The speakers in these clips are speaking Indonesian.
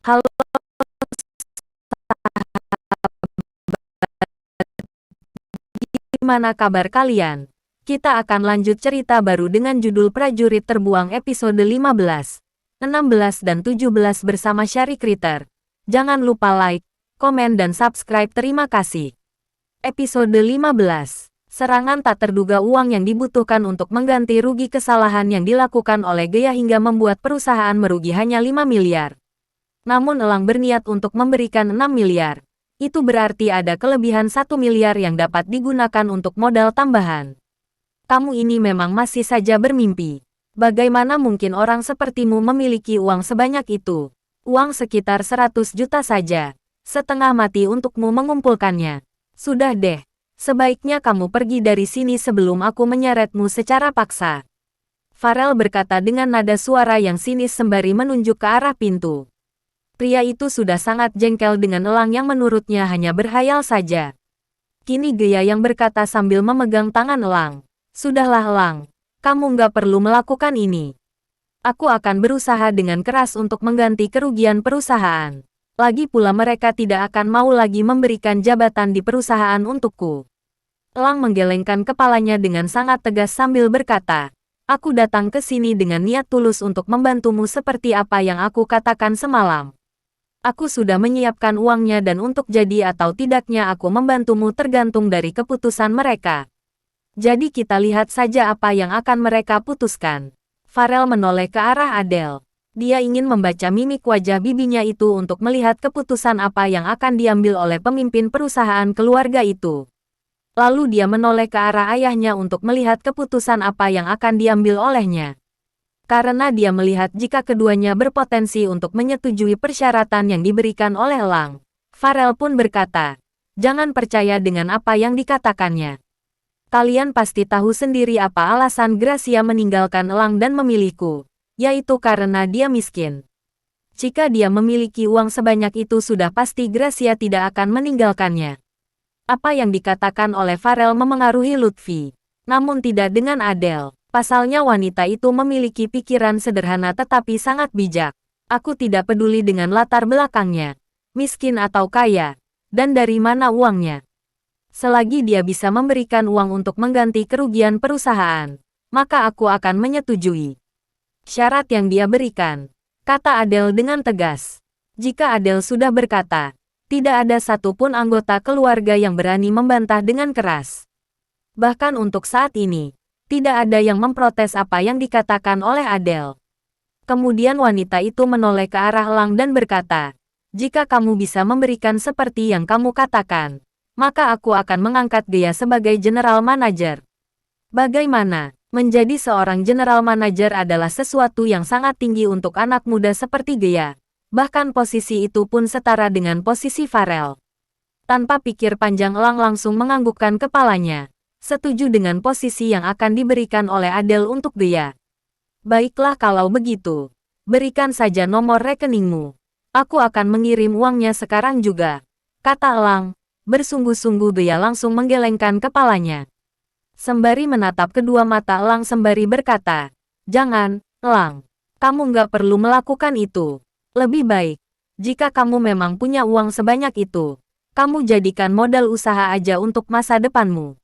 Halo, gimana kabar kalian? Kita akan lanjut cerita baru dengan judul Prajurit Terbuang episode 15, 16 dan 17 bersama Syari Kriter. Jangan lupa like, komen dan subscribe. Terima kasih. Episode 15. Serangan tak terduga. Uang yang dibutuhkan untuk mengganti rugi kesalahan yang dilakukan oleh Gea hingga membuat perusahaan merugi hanya 5 miliar. Namun Elang berniat untuk memberikan 6 miliar. Itu berarti ada kelebihan 1 miliar yang dapat digunakan untuk modal tambahan. Kamu ini memang masih saja bermimpi. Bagaimana mungkin orang sepertimu memiliki uang sebanyak itu? Uang sekitar 100 juta saja. Setengah mati untukmu mengumpulkannya. Sudah deh. Sebaiknya kamu pergi dari sini sebelum aku menyeretmu secara paksa. Farel berkata dengan nada suara yang sinis sembari menunjuk ke arah pintu. Pria itu sudah sangat jengkel dengan Elang yang menurutnya hanya berhayal saja. Kini Gea yang berkata sambil memegang tangan Elang. Sudahlah Elang, kamu nggak perlu melakukan ini. Aku akan berusaha dengan keras untuk mengganti kerugian perusahaan. Lagi pula mereka tidak akan mau lagi memberikan jabatan di perusahaan untukku. Elang menggelengkan kepalanya dengan sangat tegas sambil berkata, aku datang ke sini dengan niat tulus untuk membantumu seperti apa yang aku katakan semalam. Aku sudah menyiapkan uangnya dan untuk jadi atau tidaknya aku membantumu tergantung dari keputusan mereka. Jadi kita lihat saja apa yang akan mereka putuskan. Farel menoleh ke arah Adele. Dia ingin membaca mimik wajah bibinya itu untuk melihat keputusan apa yang akan diambil oleh pemimpin perusahaan keluarga itu. Lalu dia menoleh ke arah ayahnya untuk melihat keputusan apa yang akan diambil olehnya. Karena dia melihat jika keduanya berpotensi untuk menyetujui persyaratan yang diberikan oleh Elang. Farel pun berkata, jangan percaya dengan apa yang dikatakannya. Kalian pasti tahu sendiri apa alasan Gracia meninggalkan Elang dan memilihku, yaitu karena dia miskin. Jika dia memiliki uang sebanyak itu sudah pasti Gracia tidak akan meninggalkannya. Apa yang dikatakan oleh Farel memengaruhi Lutfi, namun tidak dengan Adele. Pasalnya wanita itu memiliki pikiran sederhana tetapi sangat bijak. Aku tidak peduli dengan latar belakangnya, miskin atau kaya, dan dari mana uangnya. Selagi dia bisa memberikan uang untuk mengganti kerugian perusahaan, maka aku akan menyetujui syarat yang dia berikan, kata Adele dengan tegas. Jika Adele sudah berkata, tidak ada satupun anggota keluarga yang berani membantah dengan keras. Bahkan untuk saat ini, tidak ada yang memprotes apa yang dikatakan oleh Adele. Kemudian wanita itu menoleh ke arah Elang dan berkata, jika kamu bisa memberikan seperti yang kamu katakan, maka aku akan mengangkat Gea sebagai general manager. Bagaimana? Menjadi seorang general manager adalah sesuatu yang sangat tinggi untuk anak muda seperti Gea. Bahkan posisi itu pun setara dengan posisi Farel. Tanpa pikir panjang Elang langsung menganggukkan kepalanya. Setuju dengan posisi yang akan diberikan oleh Adele untuk Gea. Baiklah kalau begitu. Berikan saja nomor rekeningmu. Aku akan mengirim uangnya sekarang juga, kata Elang. Bersungguh-sungguh Gea langsung menggelengkan kepalanya. Sembari menatap kedua mata Elang sembari berkata, jangan, Elang. Kamu nggak perlu melakukan itu. Lebih baik, jika kamu memang punya uang sebanyak itu, kamu jadikan modal usaha aja untuk masa depanmu.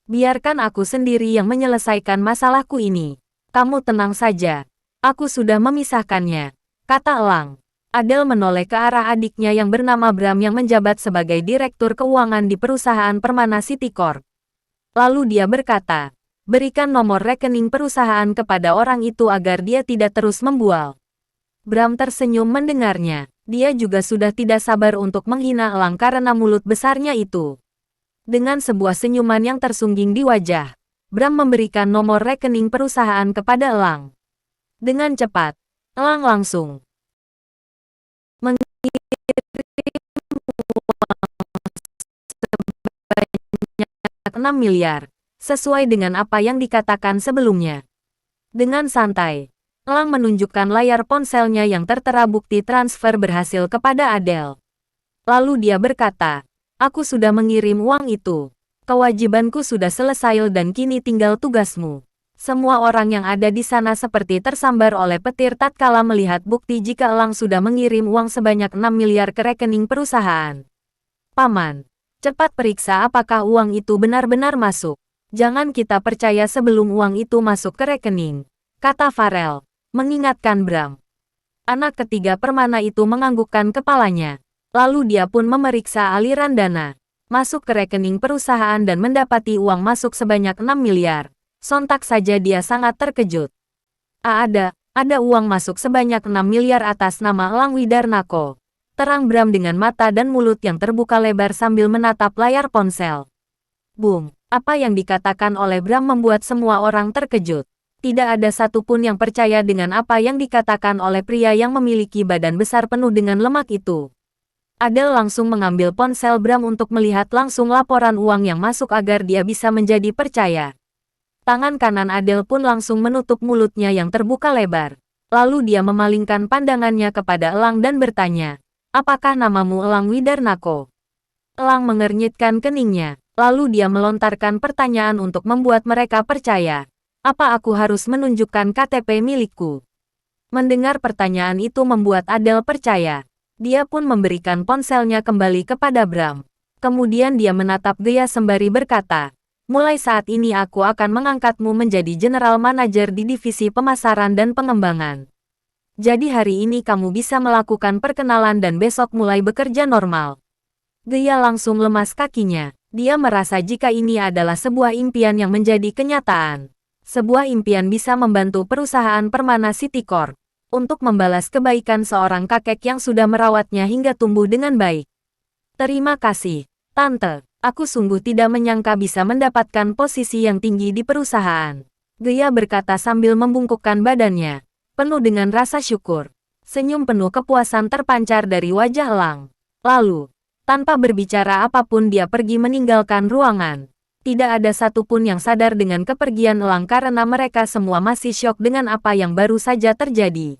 Biarkan aku sendiri yang menyelesaikan masalahku ini. Kamu tenang saja. Aku sudah memisahkannya, kata Elang. Adele menoleh ke arah adiknya yang bernama Bram yang menjabat sebagai direktur keuangan di perusahaan Permana City Corp. Lalu dia berkata, berikan nomor rekening perusahaan kepada orang itu agar dia tidak terus membual. Bram tersenyum mendengarnya. Dia juga sudah tidak sabar untuk menghina Elang karena mulut besarnya itu. Dengan sebuah senyuman yang tersungging di wajah, Bram memberikan nomor rekening perusahaan kepada Elang. Dengan cepat, Elang langsung mengirim sebanyak 6 miliar, sesuai dengan apa yang dikatakan sebelumnya. Dengan santai, Elang menunjukkan layar ponselnya yang tertera bukti transfer berhasil kepada Adele. Lalu dia berkata, aku sudah mengirim uang itu. Kewajibanku sudah selesai dan kini tinggal tugasmu. Semua orang yang ada di sana seperti tersambar oleh petir tatkala melihat bukti jika Elang sudah mengirim uang sebanyak 6 miliar ke rekening perusahaan. Paman, cepat periksa apakah uang itu benar-benar masuk. Jangan kita percaya sebelum uang itu masuk ke rekening, kata Farel, mengingatkan Bram. Anak ketiga permana itu menganggukkan kepalanya. Lalu dia pun memeriksa aliran dana masuk ke rekening perusahaan dan mendapati uang masuk sebanyak 6 miliar. Sontak saja dia sangat terkejut. Ada uang masuk sebanyak 6 miliar atas nama Elang Widarnako. Terang Bram dengan mata dan mulut yang terbuka lebar sambil menatap layar ponsel. Boom! Apa yang dikatakan oleh Bram membuat semua orang terkejut. Tidak ada satupun yang percaya dengan apa yang dikatakan oleh pria yang memiliki badan besar penuh dengan lemak itu. Adele langsung mengambil ponsel Bram untuk melihat langsung laporan uang yang masuk agar dia bisa menjadi percaya. Tangan kanan Adele pun langsung menutup mulutnya yang terbuka lebar. Lalu dia memalingkan pandangannya kepada Elang dan bertanya, "Apakah namamu Elang Widarnako?" Elang mengernyitkan keningnya. Lalu dia melontarkan pertanyaan untuk membuat mereka percaya. "Apa aku harus menunjukkan KTP milikku?" Mendengar pertanyaan itu membuat Adele percaya. Dia pun memberikan ponselnya kembali kepada Bram. Kemudian dia menatap Gea sembari berkata, "Mulai saat ini aku akan mengangkatmu menjadi general manager di divisi pemasaran dan pengembangan. Jadi hari ini kamu bisa melakukan perkenalan dan besok mulai bekerja normal." Gea langsung lemas kakinya. Dia merasa jika ini adalah sebuah impian yang menjadi kenyataan. Sebuah impian bisa membantu perusahaan Permana City Corp untuk membalas kebaikan seorang kakek yang sudah merawatnya hingga tumbuh dengan baik. "Terima kasih, Tante. Aku sungguh tidak menyangka bisa mendapatkan posisi yang tinggi di perusahaan." Gea berkata sambil membungkukkan badannya, penuh dengan rasa syukur. Senyum penuh kepuasan terpancar dari wajah Elang. Lalu, tanpa berbicara apapun dia pergi meninggalkan ruangan. Tidak ada satupun yang sadar dengan kepergian Elang karena mereka semua masih syok dengan apa yang baru saja terjadi.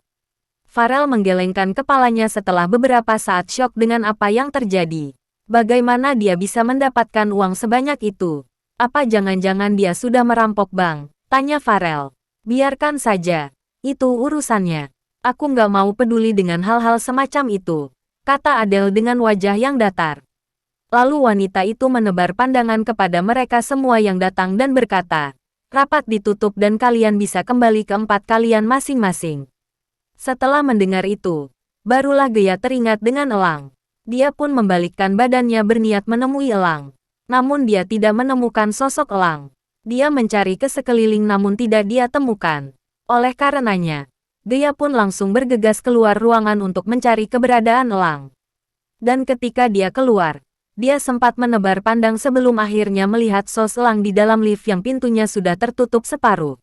Farel menggelengkan kepalanya setelah beberapa saat syok dengan apa yang terjadi. Bagaimana dia bisa mendapatkan uang sebanyak itu? Apa jangan-jangan dia sudah merampok bank? Tanya Farel. "Biarkan saja. Itu urusannya. Aku nggak mau peduli dengan hal-hal semacam itu," kata Adele dengan wajah yang datar. Lalu wanita itu menebar pandangan kepada mereka semua yang datang dan berkata, "Rapat ditutup dan kalian bisa kembali ke tempat kalian masing-masing." Setelah mendengar itu, barulah Gea teringat dengan Elang. Dia pun membalikkan badannya berniat menemui Elang. Namun dia tidak menemukan sosok Elang. Dia mencari ke sekeliling namun tidak dia temukan. Oleh karenanya, Gea pun langsung bergegas keluar ruangan untuk mencari keberadaan Elang. Dan ketika dia keluar, dia sempat menebar pandang sebelum akhirnya melihat sos Elang di dalam lift yang pintunya sudah tertutup separuh.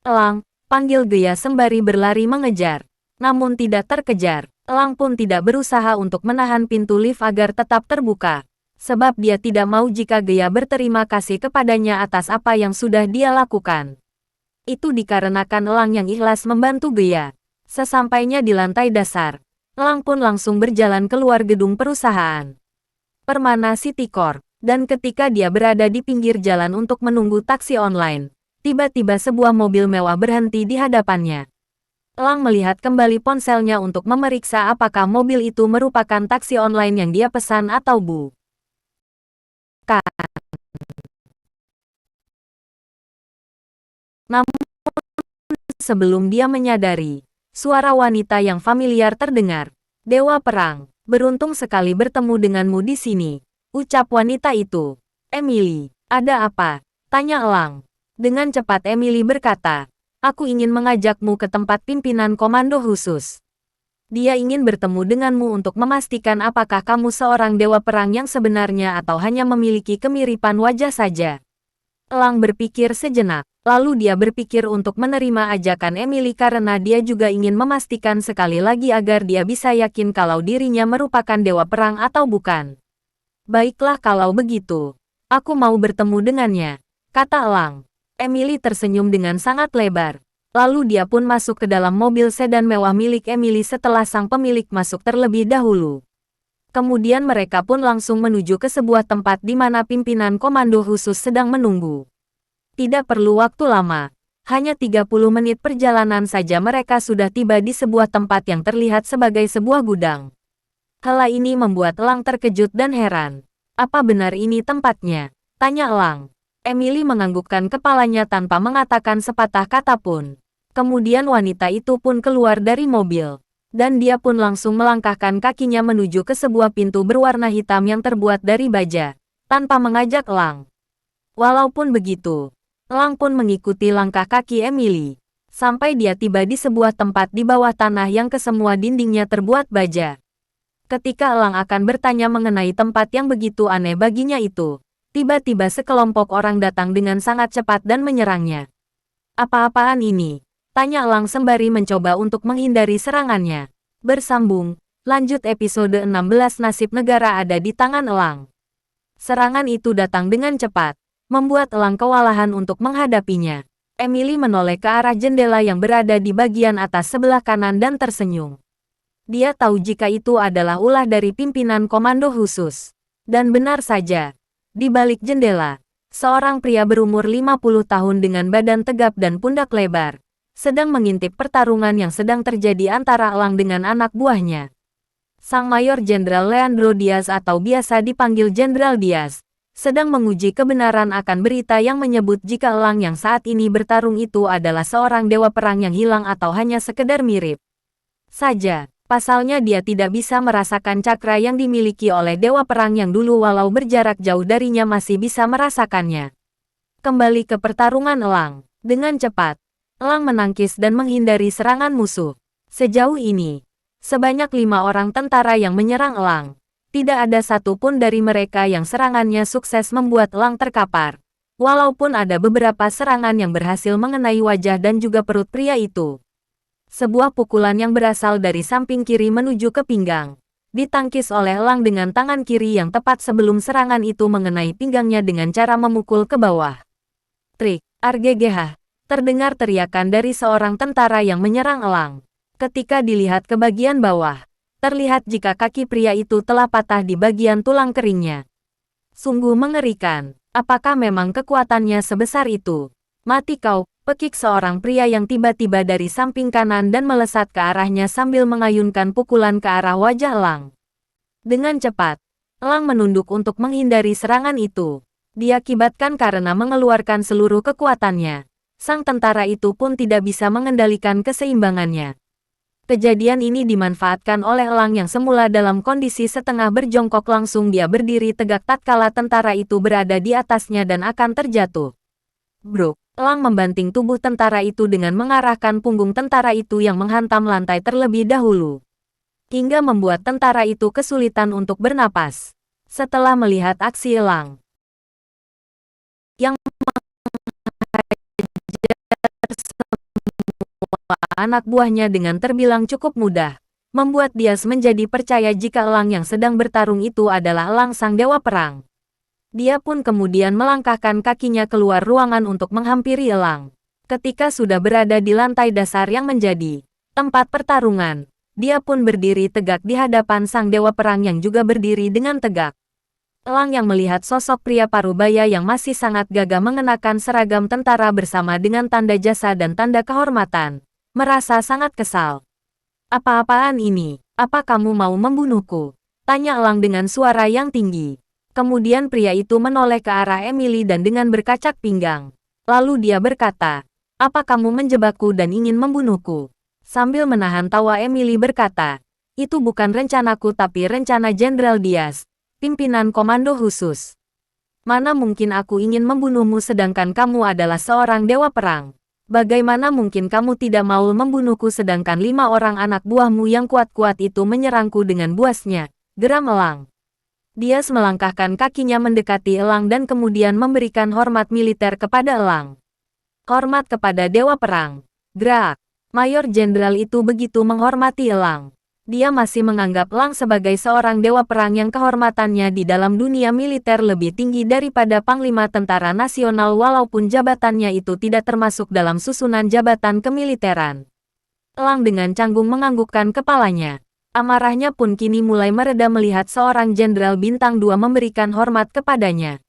"Elang," panggil Gea sembari berlari mengejar. Namun tidak terkejar, Elang pun tidak berusaha untuk menahan pintu lift agar tetap terbuka. Sebab dia tidak mau jika Gea berterima kasih kepadanya atas apa yang sudah dia lakukan. Itu dikarenakan Elang yang ikhlas membantu Gea. Sesampainya di lantai dasar, Elang pun langsung berjalan keluar gedung perusahaan Permana City Corp. Dan ketika dia berada di pinggir jalan untuk menunggu taksi online, tiba-tiba sebuah mobil mewah berhenti di hadapannya. Elang melihat kembali ponselnya untuk memeriksa apakah mobil itu merupakan taksi online yang dia pesan atau bukan. Namun sebelum dia menyadari, suara wanita yang familiar terdengar. "Dewa Perang, beruntung sekali bertemu denganmu di sini," ucap wanita itu. "Emily, ada apa?" tanya Elang. Dengan cepat Emily berkata, "Aku ingin mengajakmu ke tempat pimpinan komando khusus. Dia ingin bertemu denganmu untuk memastikan apakah kamu seorang dewa perang yang sebenarnya atau hanya memiliki kemiripan wajah saja." Elang berpikir sejenak, lalu dia berpikir untuk menerima ajakan Emily karena dia juga ingin memastikan sekali lagi agar dia bisa yakin kalau dirinya merupakan dewa perang atau bukan. "Baiklah kalau begitu, aku mau bertemu dengannya," kata Elang. Emily tersenyum dengan sangat lebar. Lalu dia pun masuk ke dalam mobil sedan mewah milik Emily setelah sang pemilik masuk terlebih dahulu. Kemudian mereka pun langsung menuju ke sebuah tempat di mana pimpinan komando khusus sedang menunggu. Tidak perlu waktu lama, Hanya 30 menit perjalanan saja mereka sudah tiba di sebuah tempat yang terlihat sebagai sebuah gudang. Hal ini membuat Elang terkejut dan heran. Apa benar ini tempatnya? Tanya Elang. Emily menganggukkan kepalanya tanpa mengatakan sepatah kata pun. Kemudian wanita itu pun keluar dari mobil. Dan dia pun langsung melangkahkan kakinya menuju ke sebuah pintu berwarna hitam yang terbuat dari baja, tanpa mengajak Elang. Walaupun begitu, Elang pun mengikuti langkah kaki Emily. Sampai dia tiba di sebuah tempat di bawah tanah yang kesemua dindingnya terbuat baja. Ketika Elang akan bertanya mengenai tempat yang begitu aneh baginya itu, tiba-tiba sekelompok orang datang dengan sangat cepat dan menyerangnya. Apa-apaan ini? Tanya Elang sembari mencoba untuk menghindari serangannya. Bersambung, lanjut episode 16 nasib negara ada di tangan Elang. Serangan itu datang dengan cepat, membuat Elang kewalahan untuk menghadapinya. Emily menoleh ke arah jendela yang berada di bagian atas sebelah kanan dan tersenyum. Dia tahu jika itu adalah ulah dari pimpinan komando khusus. Dan benar saja, di balik jendela, seorang pria berumur 50 tahun dengan badan tegap dan pundak lebar, sedang mengintip pertarungan yang sedang terjadi antara Elang dengan anak buahnya. Sang Mayor Jenderal Leandro Diaz atau biasa dipanggil Jenderal Diaz, sedang menguji kebenaran akan berita yang menyebut jika Elang yang saat ini bertarung itu adalah seorang dewa perang yang hilang atau hanya sekedar mirip saja. Pasalnya dia tidak bisa merasakan cakra yang dimiliki oleh dewa perang yang dulu walau berjarak jauh darinya masih bisa merasakannya. Kembali ke pertarungan Elang. Dengan cepat, Elang menangkis dan menghindari serangan musuh. Sejauh ini, sebanyak 5 orang tentara yang menyerang Elang. Tidak ada satupun dari mereka yang serangannya sukses membuat Elang terkapar. Walaupun ada beberapa serangan yang berhasil mengenai wajah dan juga perut pria itu. Sebuah pukulan yang berasal dari samping kiri menuju ke pinggang. Ditangkis oleh Elang dengan tangan kiri yang tepat sebelum serangan itu mengenai pinggangnya dengan cara memukul ke bawah. Trik, RGGH. Terdengar teriakan dari seorang tentara yang menyerang Elang. Ketika dilihat ke bagian bawah, terlihat jika kaki pria itu telah patah di bagian tulang keringnya. Sungguh mengerikan. Apakah memang kekuatannya sebesar itu? Mati kau, pekik seorang pria yang tiba-tiba dari samping kanan dan melesat ke arahnya sambil mengayunkan pukulan ke arah wajah Elang. Dengan cepat, Elang menunduk untuk menghindari serangan itu. Diakibatkan karena mengeluarkan seluruh kekuatannya. Sang tentara itu pun tidak bisa mengendalikan keseimbangannya. Kejadian ini dimanfaatkan oleh Elang yang semula dalam kondisi setengah berjongkok langsung dia berdiri tegak tatkala tentara itu berada di atasnya dan akan terjatuh. Bruk. Elang membanting tubuh tentara itu dengan mengarahkan punggung tentara itu yang menghantam lantai terlebih dahulu. Hingga membuat tentara itu kesulitan untuk bernapas. Setelah melihat aksi Elang yang menghajar semua anak buahnya dengan terbilang cukup mudah, membuat Diaz menjadi percaya jika Elang yang sedang bertarung itu adalah Elang sang dewa perang. Dia pun kemudian melangkahkan kakinya keluar ruangan untuk menghampiri Elang. Ketika sudah berada di lantai dasar yang menjadi tempat pertarungan, dia pun berdiri tegak di hadapan sang dewa perang yang juga berdiri dengan tegak. Elang yang melihat sosok pria parubaya yang masih sangat gagah mengenakan seragam tentara bersama dengan tanda jasa dan tanda kehormatan, merasa sangat kesal. Apa-apaan ini? Apa kamu mau membunuhku? Tanya Elang dengan suara yang tinggi. Kemudian pria itu menoleh ke arah Emily dan dengan berkacak pinggang. Lalu dia berkata, "Apa kamu menjebakku dan ingin membunuhku?" Sambil menahan tawa Emily berkata, "Itu bukan rencanaku tapi rencana Jenderal Diaz, pimpinan komando khusus. Mana mungkin aku ingin membunuhmu sedangkan kamu adalah seorang dewa perang? Bagaimana mungkin kamu tidak mau membunuhku sedangkan 5 orang anak buahmu yang kuat-kuat itu menyerangku dengan buasnya?" Geram Elang. Diaz melangkahkan kakinya mendekati Elang dan kemudian memberikan hormat militer kepada Elang. Hormat kepada dewa perang. Gerak. Mayor Jenderal itu begitu menghormati Elang. Dia masih menganggap Elang sebagai seorang dewa perang yang kehormatannya di dalam dunia militer lebih tinggi daripada Panglima Tentara Nasional walaupun jabatannya itu tidak termasuk dalam susunan jabatan kemiliteran. Elang dengan canggung menganggukkan kepalanya. Amarahnya pun kini mulai mereda melihat seorang jenderal bintang 2 memberikan hormat kepadanya.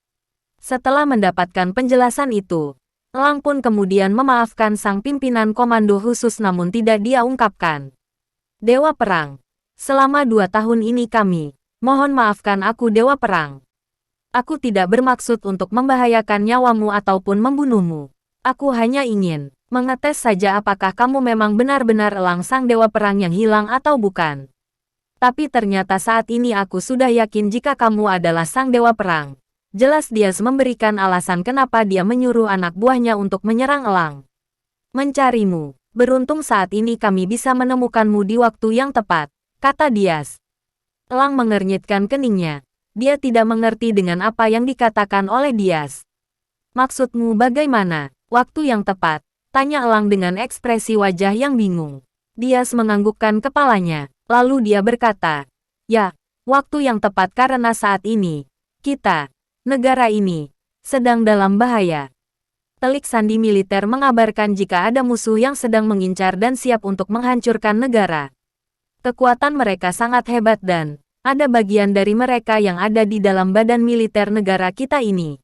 Setelah mendapatkan penjelasan itu, Elang pun kemudian memaafkan sang pimpinan komando khusus namun tidak dia ungkapkan. Dewa Perang. Selama 2 tahun ini kami, mohon maafkan aku Dewa Perang. Aku tidak bermaksud untuk membahayakan nyawamu ataupun membunuhmu. Aku hanya ingin mengetes saja apakah kamu memang benar-benar elang sang Dewa Perang yang hilang atau bukan. Tapi ternyata saat ini aku sudah yakin jika kamu adalah sang Dewa Perang. Jelas dia memberikan alasan kenapa dia menyuruh anak buahnya untuk menyerang elang. Mencarimu. Beruntung saat ini kami bisa menemukanmu di waktu yang tepat, kata Diaz. Elang mengernyitkan keningnya. Dia tidak mengerti dengan apa yang dikatakan oleh Diaz. Maksudmu bagaimana? Waktu yang tepat, tanya elang dengan ekspresi wajah yang bingung. Diaz menganggukkan kepalanya, lalu dia berkata, ya, waktu yang tepat karena saat ini, kita, negara ini, sedang dalam bahaya. Telik sandi militer mengabarkan jika ada musuh yang sedang mengincar dan siap untuk menghancurkan negara. Kekuatan mereka sangat hebat dan ada bagian dari mereka yang ada di dalam badan militer negara kita ini.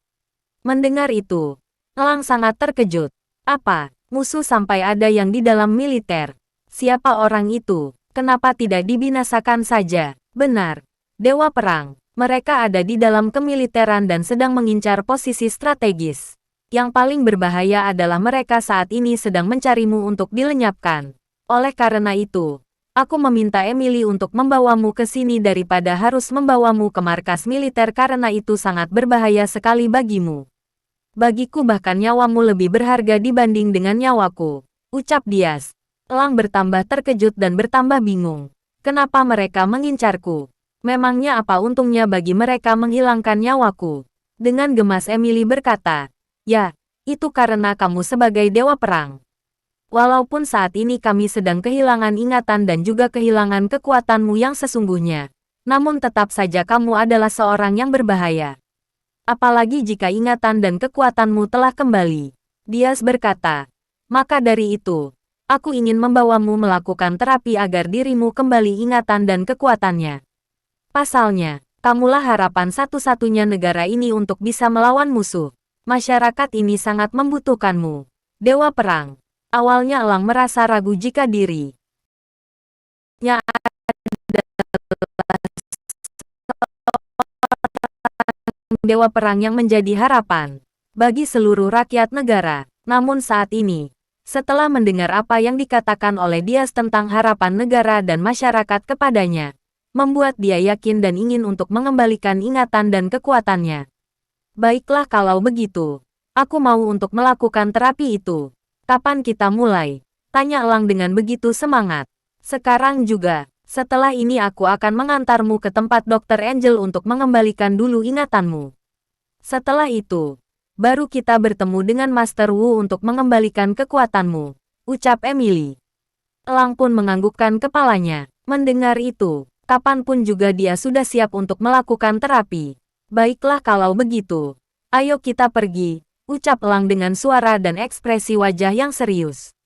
Mendengar itu, elang sangat terkejut. Apa, musuh sampai ada yang di dalam militer? Siapa orang itu? Kenapa tidak dibinasakan saja? Benar, Dewa Perang. Mereka ada di dalam kemiliteran dan sedang mengincar posisi strategis. Yang paling berbahaya adalah mereka saat ini sedang mencarimu untuk dilenyapkan. Oleh karena itu, aku meminta Emily untuk membawamu ke sini daripada harus membawamu ke markas militer karena itu sangat berbahaya sekali bagimu. Bagiku bahkan nyawamu lebih berharga dibanding dengan nyawaku, ucap Diaz. Elang bertambah terkejut dan bertambah bingung. Kenapa mereka mengincarku? Memangnya apa untungnya bagi mereka menghilangkan nyawaku? Dengan gemas Emily berkata, ya, itu karena kamu sebagai Dewa Perang. Walaupun saat ini kami sedang kehilangan ingatan dan juga kehilangan kekuatanmu yang sesungguhnya, namun tetap saja kamu adalah seorang yang berbahaya. Apalagi jika ingatan dan kekuatanmu telah kembali. Diaz berkata, maka dari itu, aku ingin membawamu melakukan terapi agar dirimu kembali ingatan dan kekuatannya. Pasalnya, kamulah harapan satu-satunya negara ini untuk bisa melawan musuh. Masyarakat ini sangat membutuhkanmu. Dewa Perang. Awalnya elang merasa ragu jika dirinya Dewa Perang yang menjadi harapan bagi seluruh rakyat negara. Namun saat ini, setelah mendengar apa yang dikatakan oleh Diaz tentang harapan negara dan masyarakat kepadanya, membuat dia yakin dan ingin untuk mengembalikan ingatan dan kekuatannya. Baiklah kalau begitu, aku mau untuk melakukan terapi itu. Kapan kita mulai? Tanya elang dengan begitu semangat. Sekarang juga. Setelah ini aku akan mengantarmu ke tempat Dr. Angel untuk mengembalikan dulu ingatanmu. Setelah itu, baru kita bertemu dengan Master Wu untuk mengembalikan kekuatanmu, ucap Emily. Elang pun menganggukkan kepalanya. Mendengar itu, kapanpun juga dia sudah siap untuk melakukan terapi. Baiklah kalau begitu. Ayo kita pergi, ucap elang dengan suara dan ekspresi wajah yang serius.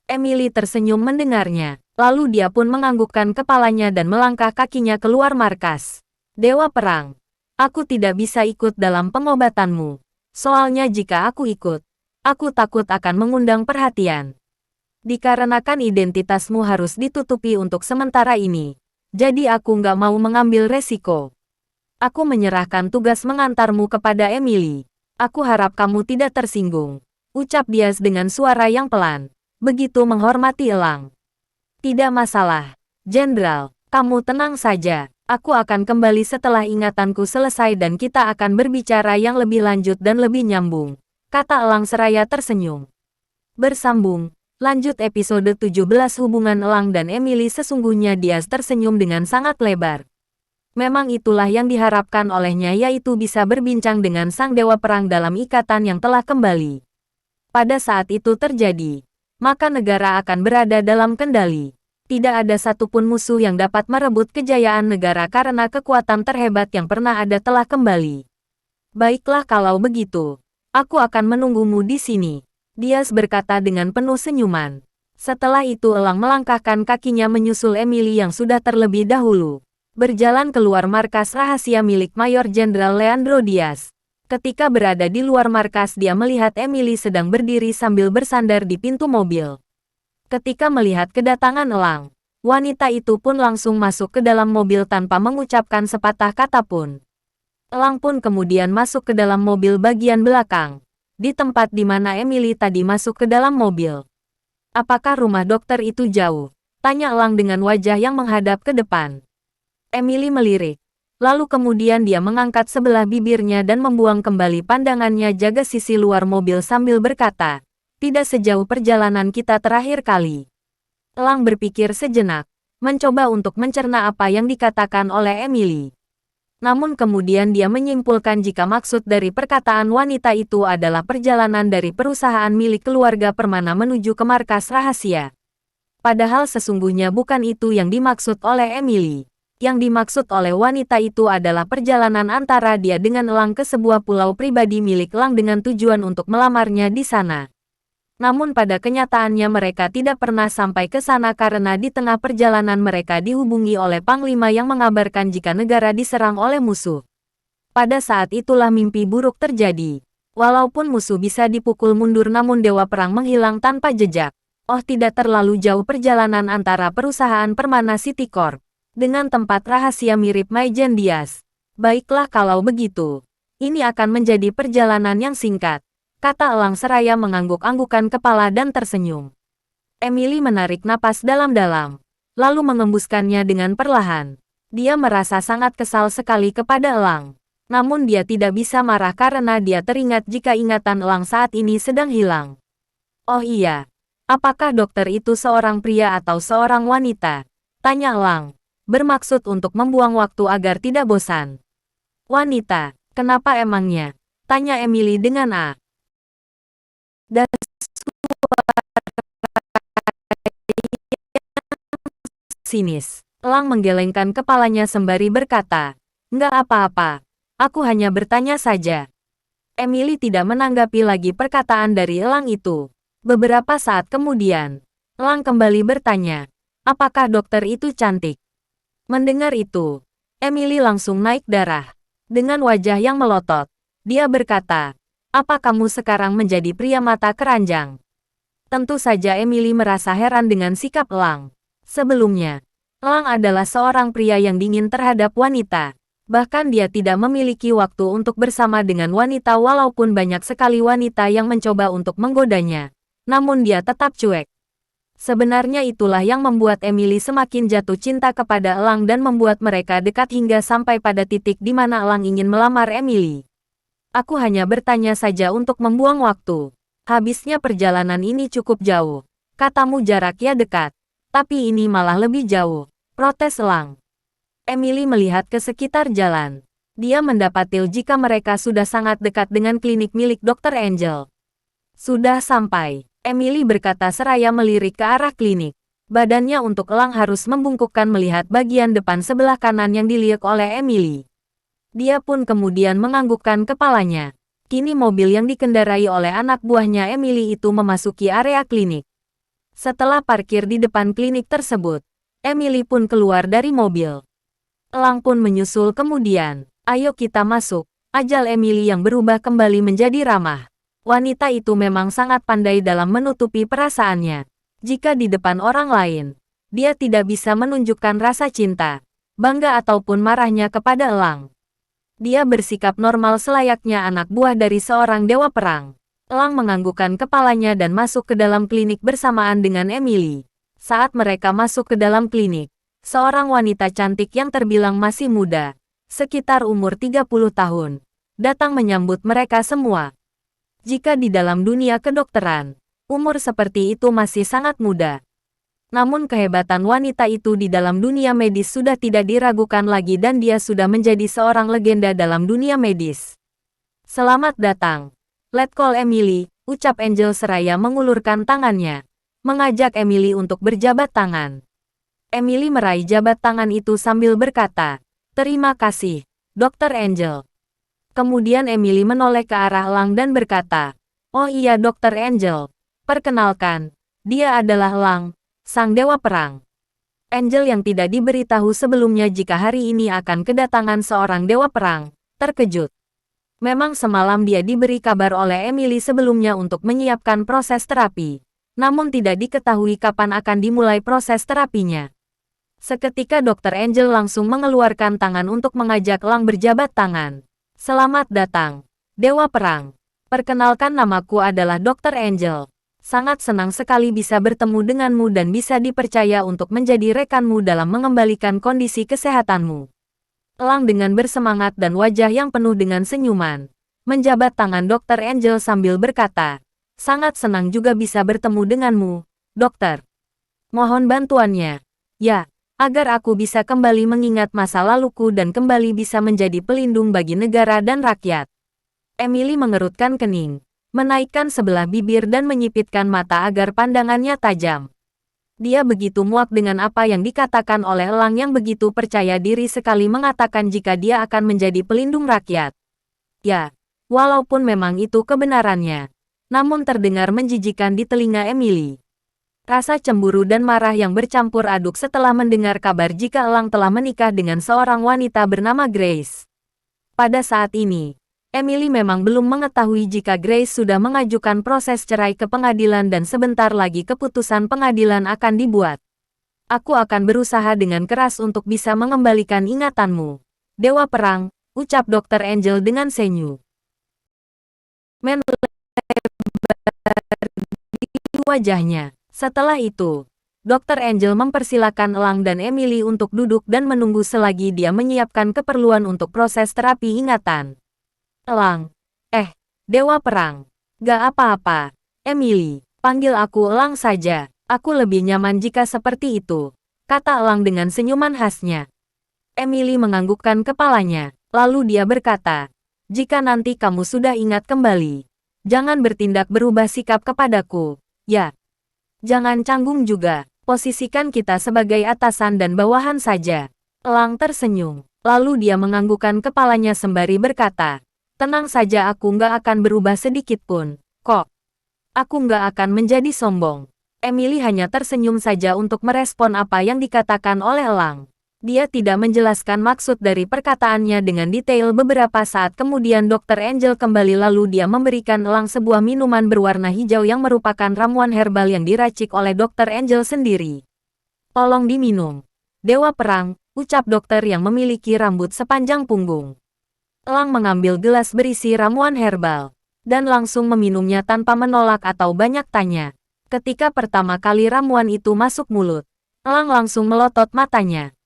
Emily tersenyum mendengarnya. Lalu dia pun menganggukkan kepalanya dan melangkah kakinya keluar markas. Dewa Perang, aku tidak bisa ikut dalam pengobatanmu. Soalnya jika aku ikut, aku takut akan mengundang perhatian. Dikarenakan identitasmu harus ditutupi untuk sementara ini. Jadi aku nggak mau mengambil resiko. Aku menyerahkan tugas mengantarmu kepada Emily. Aku harap kamu tidak tersinggung, ucap Diaz dengan suara yang pelan. Begitu menghormati elang. Tidak masalah, Jenderal, kamu tenang saja. Aku akan kembali setelah ingatanku selesai dan kita akan berbicara yang lebih lanjut dan lebih nyambung, kata elang seraya tersenyum. Bersambung, lanjut episode 17 hubungan elang dan Emily. Sesungguhnya Diaz tersenyum dengan sangat lebar. Memang itulah yang diharapkan olehnya, yaitu bisa berbincang dengan sang Dewa Perang dalam ikatan yang telah kembali. Pada saat itu terjadi, maka negara akan berada dalam kendali. Tidak ada satupun musuh yang dapat merebut kejayaan negara karena kekuatan terhebat yang pernah ada telah kembali. Baiklah kalau begitu, aku akan menunggumu di sini, Diaz berkata dengan penuh senyuman. Setelah itu elang melangkahkan kakinya menyusul Emily yang sudah terlebih dahulu berjalan keluar markas rahasia milik Mayor Jenderal Leandro Diaz. Ketika berada di luar markas, dia melihat Emily sedang berdiri sambil bersandar di pintu mobil. Ketika melihat kedatangan Elang, wanita itu pun langsung masuk ke dalam mobil tanpa mengucapkan sepatah kata pun. Elang pun kemudian masuk ke dalam mobil bagian belakang, di tempat di mana Emily tadi masuk ke dalam mobil. "Apakah rumah dokter itu jauh?" tanya Elang dengan wajah yang menghadap ke depan. Emily melirik. Lalu kemudian dia mengangkat sebelah bibirnya dan membuang kembali pandangannya jaga sisi luar mobil sambil berkata, "Tidak sejauh perjalanan kita terakhir kali." Elang berpikir sejenak, mencoba untuk mencerna apa yang dikatakan oleh Emily. Namun kemudian dia menyimpulkan jika maksud dari perkataan wanita itu adalah perjalanan dari perusahaan milik keluarga Permana menuju ke markas rahasia. Padahal sesungguhnya bukan itu yang dimaksud oleh Emily. Yang dimaksud oleh wanita itu adalah perjalanan antara dia dengan Elang ke sebuah pulau pribadi milik Elang dengan tujuan untuk melamarnya di sana. Namun pada kenyataannya mereka tidak pernah sampai ke sana karena di tengah perjalanan mereka dihubungi oleh Panglima yang mengabarkan jika negara diserang oleh musuh. Pada saat itulah mimpi buruk terjadi. Walaupun musuh bisa dipukul mundur namun Dewa Perang menghilang tanpa jejak. Oh, tidak terlalu jauh perjalanan antara perusahaan Permana City Corp dengan tempat rahasia mirip Maijen Diaz. "Baiklah kalau begitu. Ini akan menjadi perjalanan yang singkat," kata Elang seraya mengangguk-anggukan kepala dan tersenyum. Emily menarik napas dalam-dalam, lalu mengembuskannya dengan perlahan. Dia merasa sangat kesal sekali kepada Elang. Namun dia tidak bisa marah karena dia teringat jika ingatan Elang saat ini sedang hilang. "Oh iya, apakah dokter itu seorang pria atau seorang wanita?" tanya Elang, bermaksud untuk membuang waktu agar tidak bosan. "Wanita, kenapa emangnya?" tanya Emily dengan dan sinis. Elang menggelengkan kepalanya sembari berkata, "Nggak apa-apa, aku hanya bertanya saja." Emily tidak menanggapi lagi perkataan dari Elang itu. Beberapa saat kemudian, Elang kembali bertanya, "Apakah dokter itu cantik?" Mendengar itu, Emily langsung naik darah. Dengan wajah yang melotot, dia berkata, "Apa kamu sekarang menjadi pria mata keranjang?" Tentu saja Emily merasa heran dengan sikap Elang. Sebelumnya, Elang adalah seorang pria yang dingin terhadap wanita. Bahkan dia tidak memiliki waktu untuk bersama dengan wanita walaupun banyak sekali wanita yang mencoba untuk menggodanya. Namun dia tetap cuek. Sebenarnya itulah yang membuat Emily semakin jatuh cinta kepada Elang dan membuat mereka dekat hingga sampai pada titik di mana Elang ingin melamar Emily. "Aku hanya bertanya saja untuk membuang waktu. Habisnya perjalanan ini cukup jauh. Katamu jaraknya dekat, tapi ini malah lebih jauh," protes Elang. Emily melihat ke sekitar jalan. Dia mendapati jika mereka sudah sangat dekat dengan klinik milik Dr. Angel. "Sudah sampai," Emily berkata seraya melirik ke arah klinik. Badannya untuk Elang harus membungkukkan melihat bagian depan sebelah kanan yang dilihat oleh Emily. Dia pun kemudian menganggukkan kepalanya. Kini mobil yang dikendarai oleh anak buahnya Emily itu memasuki area klinik. Setelah parkir di depan klinik tersebut, Emily pun keluar dari mobil. Elang pun menyusul kemudian. "Ayo kita masuk," ajal Emily yang berubah kembali menjadi ramah. Wanita itu memang sangat pandai dalam menutupi perasaannya. Jika di depan orang lain, dia tidak bisa menunjukkan rasa cinta, bangga ataupun marahnya kepada Elang. Dia bersikap normal selayaknya anak buah dari seorang dewa perang. Elang menganggukkan kepalanya dan masuk ke dalam klinik bersamaan dengan Emily. Saat mereka masuk ke dalam klinik, seorang wanita cantik yang terbilang masih muda, sekitar umur 30 tahun, datang menyambut mereka semua. Jika di dalam dunia kedokteran, umur seperti itu masih sangat muda. Namun kehebatan wanita itu di dalam dunia medis sudah tidak diragukan lagi dan dia sudah menjadi seorang legenda dalam dunia medis. "Selamat datang, Letkol Emily," ucap Angel seraya mengulurkan tangannya, mengajak Emily untuk berjabat tangan. Emily meraih jabat tangan itu sambil berkata, "Terima kasih, Dr. Angel." Kemudian Emily menoleh ke arah Elang dan berkata, "Oh iya Dr. Angel, perkenalkan, dia adalah Elang, sang dewa perang." Angel yang tidak diberitahu sebelumnya jika hari ini akan kedatangan seorang dewa perang, terkejut. Memang semalam dia diberi kabar oleh Emily sebelumnya untuk menyiapkan proses terapi. Namun tidak diketahui kapan akan dimulai proses terapinya. Seketika Dr. Angel langsung mengeluarkan tangan untuk mengajak Elang berjabat tangan. Selamat datang, Dewa Perang. Perkenalkan, namaku adalah Dr. Angel. Sangat senang sekali bisa bertemu denganmu dan bisa dipercaya untuk menjadi rekanmu dalam mengembalikan kondisi kesehatanmu. Elang dengan bersemangat dan wajah yang penuh dengan senyuman menjabat tangan Dr. Angel sambil berkata, sangat senang juga bisa bertemu denganmu, dokter. Mohon bantuannya. Ya, agar aku bisa kembali mengingat masa laluku dan kembali bisa menjadi pelindung bagi negara dan rakyat. Emily mengerutkan kening, menaikkan sebelah bibir dan menyipitkan mata agar pandangannya tajam. Dia begitu muak dengan apa yang dikatakan oleh Elang yang begitu percaya diri sekali mengatakan jika dia akan menjadi pelindung rakyat. Ya, walaupun memang itu kebenarannya, namun terdengar menjijikan di telinga Emily. Rasa cemburu dan marah yang bercampur aduk setelah mendengar kabar jika Elang telah menikah dengan seorang wanita bernama Grace. Pada saat ini, Emily memang belum mengetahui jika Grace sudah mengajukan proses cerai ke pengadilan dan sebentar lagi keputusan pengadilan akan dibuat. Aku akan berusaha dengan keras untuk bisa mengembalikan ingatanmu, Dewa Perang, ucap Dr. Angel dengan senyum. Melebar di wajahnya. Setelah itu, Dr. Angel mempersilakan Elang dan Emily untuk duduk dan menunggu selagi dia menyiapkan keperluan untuk proses terapi ingatan. Elang. Dewa Perang. Gak apa-apa. Emily, panggil aku Elang saja. Aku lebih nyaman jika seperti itu, kata Elang dengan senyuman khasnya. Emily menganggukkan kepalanya, lalu dia berkata, jika nanti kamu sudah ingat kembali, jangan bertindak berubah sikap kepadaku, ya. Jangan canggung juga, posisikan kita sebagai atasan dan bawahan saja. Elang tersenyum, lalu dia menganggukkan kepalanya sembari berkata, tenang saja, aku nggak akan berubah sedikit pun, kok. Aku nggak akan menjadi sombong. Emily hanya tersenyum saja untuk merespon apa yang dikatakan oleh Elang. Dia tidak menjelaskan maksud dari perkataannya dengan detail. Beberapa saat kemudian Dr. Angel kembali lalu dia memberikan Elang sebuah minuman berwarna hijau yang merupakan ramuan herbal yang diracik oleh Dr. Angel sendiri. Tolong diminum, Dewa Perang, ucap dokter yang memiliki rambut sepanjang punggung. Elang mengambil gelas berisi ramuan herbal, dan langsung meminumnya tanpa menolak atau banyak tanya. Ketika pertama kali ramuan itu masuk mulut, Elang langsung melotot matanya.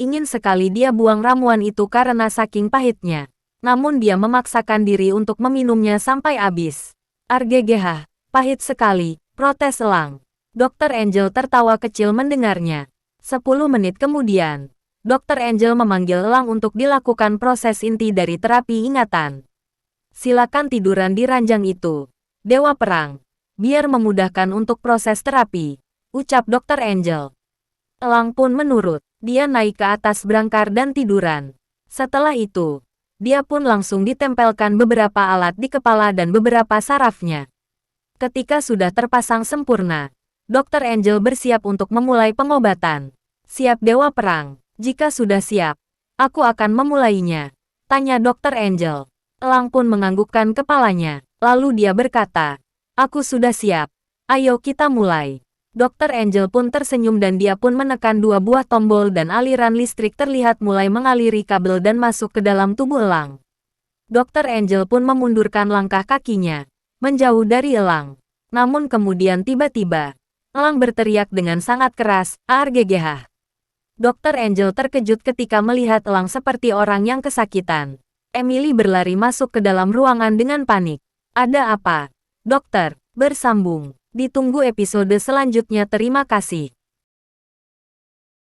Ingin sekali dia buang ramuan itu karena saking pahitnya. Namun dia memaksakan diri untuk meminumnya sampai habis. Argegeh, pahit sekali, protes Elang. Dr. Angel tertawa kecil mendengarnya. 10 menit kemudian, Dr. Angel memanggil Elang untuk dilakukan proses inti dari terapi ingatan. Silakan tiduran di ranjang itu, Dewa Perang, biar memudahkan untuk proses terapi, ucap Dr. Angel. Elang pun menurut. Dia naik ke atas brangkar dan tiduran. Setelah itu, dia pun langsung ditempelkan beberapa alat di kepala dan beberapa sarafnya. Ketika sudah terpasang sempurna, Dr. Angel bersiap untuk memulai pengobatan. Siap Dewa Perang, jika sudah siap, aku akan memulainya, tanya Dr. Angel. Elang pun menganggukkan kepalanya, lalu dia berkata, aku sudah siap, ayo kita mulai. Dr. Angel pun tersenyum dan dia pun menekan 2 buah tombol dan aliran listrik terlihat mulai mengaliri kabel dan masuk ke dalam tubuh Elang. Dr. Angel pun memundurkan langkah kakinya, menjauh dari Elang. Namun kemudian tiba-tiba, Elang berteriak dengan sangat keras, "Argegeh!" Dr. Angel terkejut ketika melihat Elang seperti orang yang kesakitan. Emily berlari masuk ke dalam ruangan dengan panik. Ada apa? Dokter, bersambung. Ditunggu episode selanjutnya. Terima kasih.